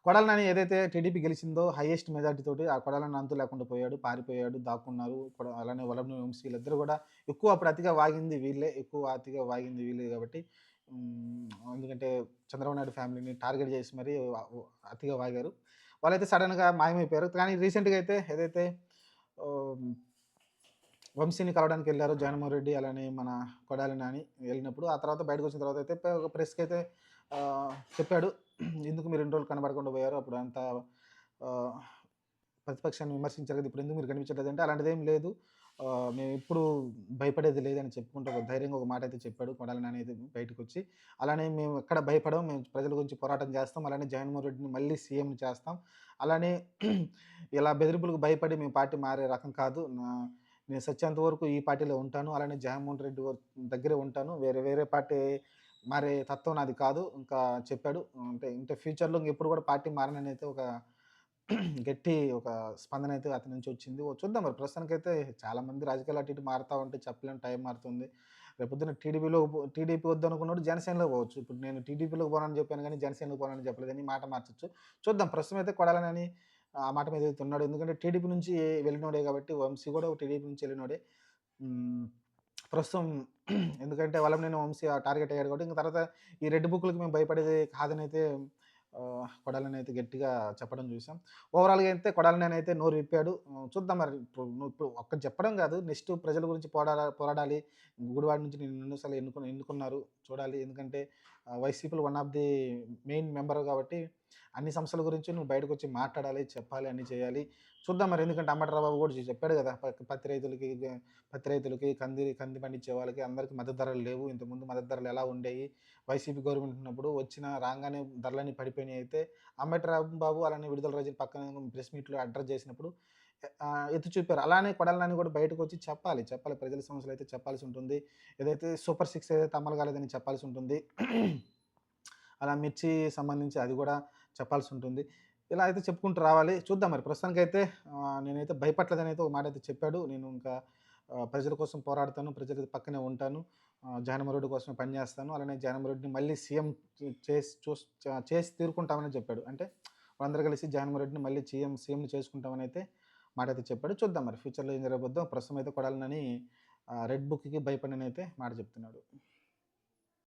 కొడాలి నాని ఏదైతే TDP గెలిచిందో highest majority తోటి ఆ కొడాలి నాని అంతు లేకుండా పోయాడు, పారిపోయాడు, దాక్కున్నారు. అలానే వల్లభనేని వంశీ వీళ్ళిద్దరూ కూడా ఎక్కువ అప్పుడు అతిగా వాగింది వీళ్ళే. ఎక్కువ అతిగా వాగింది వీళ్ళే కాబట్టి ఎందుకంటే చంద్రబాబు నాయుడు ఫ్యామిలీని టార్గెట్ చేసి మరీ అతిగా వాగారు. వాళ్ళైతే సడెన్‌గా మాయమైపోయారు. కానీ రీసెంట్‌గా అయితే ఏదైతే ఆహ్, వంశీని కలవడానికెళ్లారో జగన్మోహన్ రెడ్డి అలానే మన కొడాలి నాని వెళ్ళినప్పుడు, ఆ తర్వాత బయటకొచ్చిన తర్వాత అయితే ఒక ప్రెస్‌కైతే చెప్పాడు. ఎందుకు మీరు ఇన్ని రోజులు కనబడకుండా పోయారు? అప్పుడు అంతా ఆహ్, ప్రతిపక్షాన్ని విమర్శించారు కదా! ఇప్పుడెందుకు మీరు కనిపించట్లేదంటే, అలాంటిదేం లేదు. మేమెప్పుడు భయపడేది లేదని చెప్పుకుంటూ ఒక ధైర్యంగా ఒక మాటైతే చెప్పాడు కొడాలి నాని అయితే బయటకొచ్చి. అలానే మేము ఎక్కడ భయపడం. మేము ప్రజల గురించి పోరాటం చేస్తాం. అలానే జగన్మోహన్ రెడ్డిని మళ్ళీ సీఎంని చేస్తాం. అలానే ఇలా బెదిరింపులకు భయపడి మేము పార్టీ మారే రకం కాదు. నేను సచ్చేంత వరకు ఈ పార్టీలో ఉంటాను. అలానే జగన్మోహన్ రెడ్డి దగ్గరే ఉంటాను. వేరే వేరే పార్టీ మారే తత్వం నాది కాదు. ఇంకా చెప్పాడు. అంటే ఫ్యూచర్‌లో ఇంకెప్పుడు కూడా పార్టీ మారననైతే ఒక గట్టి ఒక స్పందనైతే అతని నుంచి వచ్చింది. చూద్దాం మరి ప్రస్తుతానికైతే చాలామంది రాజకీయాలు అటు ఇటు మారుతా ఉంటే చెప్పలేం టైం మారుతుంది. రేపొద్దున టీడీపీ వద్దనుకున్నోడు జనసేనలో పోవచ్చు. ఇప్పుడు నేను టీడీపీలోకి పోనని చెప్పాను గానీ, జనసేనకి పోనని చెప్పలేదని మాట మార్చొచ్చు. చూద్దాం ప్రస్తుతం అయితే కొడాలి నాని ఆ మాట మీద అయితే ఉన్నాడు. ఎందుకంటే టీడీపీ నుంచి వెళ్ళినోడే కాబట్టి వంశీ కూడా టీడీపీ నుంచి వెళ్ళినోడే. హ్మ్. ప్రస్తుతం ఎందుకంటే వల్లభనేని వంశీ టార్గెట్ అయ్యాడు కాబట్టి ఇంక తర్వాత ఈ రెడ్ బుక్‌లకి మేము భయపడేది కాదనైతే కొడాలి నాని అయితే గట్టిగా చెప్పడం చూసాం. ఓవరాల్‌గా అయితే కొడాలి నాని అయితే నోరు విప్పాడు. చూద్దాం మరి ఇప్పుడు ఒక్కటి చెప్పడం కాదు. నెక్స్ట్ ప్రజల గురించి పోరాడాలి. గుడివాడ నుంచి నిన్ను ఎన్నో సార్లు ఎన్నుకున్నారు. చూడాలి. ఎందుకంటే వైసీపీలో one of the main member కాబట్టి అన్ని సమస్యల గురించి నువ్వు బయటకొచ్చి మాట్లాడాలి, చెప్పాలి, అన్నీ చేయాలి. చూద్దాం మరి ఎందుకంటే అంబటి రాంబాబు కూడా చెప్పాడు కదా! పత్తి రైతులకి, కంది పండించే వాళ్ళకి అందరికి మద్దతు ధరలు లేవు. ఇంతకుముందు మద్దతు ధరలు ఎలా ఉండేయి? వైసీపీ గవర్నమెంట్ ఉన్నప్పుడు రాంగానే ధరలన్నీ పడిపోయినాయి అయితే అంబటి రాంబాబు అలానే విడుదల రజని పక్కన ప్రెస్ మీట్‌లో అడ్రెస్ చేసినప్పుడు ఎత్తి చూపారు. అలానే కొడాలి నాని కూడా బయటకొచ్చి చెప్పాలి. ప్రజల సమస్యలైతే చెప్పాల్సి ఉంటుంది. ఏదైతే సూపర్ సిక్స్ ఏదైతే అమలు కాలేదని చెప్పాల్సి ఉంటుంది. అలా మిర్చి సంబంధించి అది కూడా చెప్పాల్సి ఉంటుంది. ఇలా అయితే చెప్పుకుంటూ రావాలి. చూద్దాం మరి ప్రస్తుతానికైతే నేనైతే భయపడలేదనైతే ఒక మాటైతే చెప్పాడు. నేను ఇంకా ప్రజల కోసం పోరాడతాను. ప్రజల పక్కనే ఉంటాను. జగన్‌మోహన్ రెడ్డి కోసమే పనిచేస్తాను. అలానే జగన్‌మోహన్ రెడ్డిని మళ్ళీ సీఎం చేసి తీరుకుంటామని చెప్పాడు. అంటే వాళ్ళందరూ కలిసి జగన్‌మోహన్ రెడ్డిని మళ్ళీ సీఎంని చేసుకుంటామనైతే మాటైతే చెప్పాడు. చూద్దాం మరి ఫ్యూచర్‌లో ఏం జరగబోద్దో. ప్రస్తుతం అయితే కొడాలి నాని రెడ్ బుక్‌కి భయపడనైతే మాట చెప్తున్నాడు.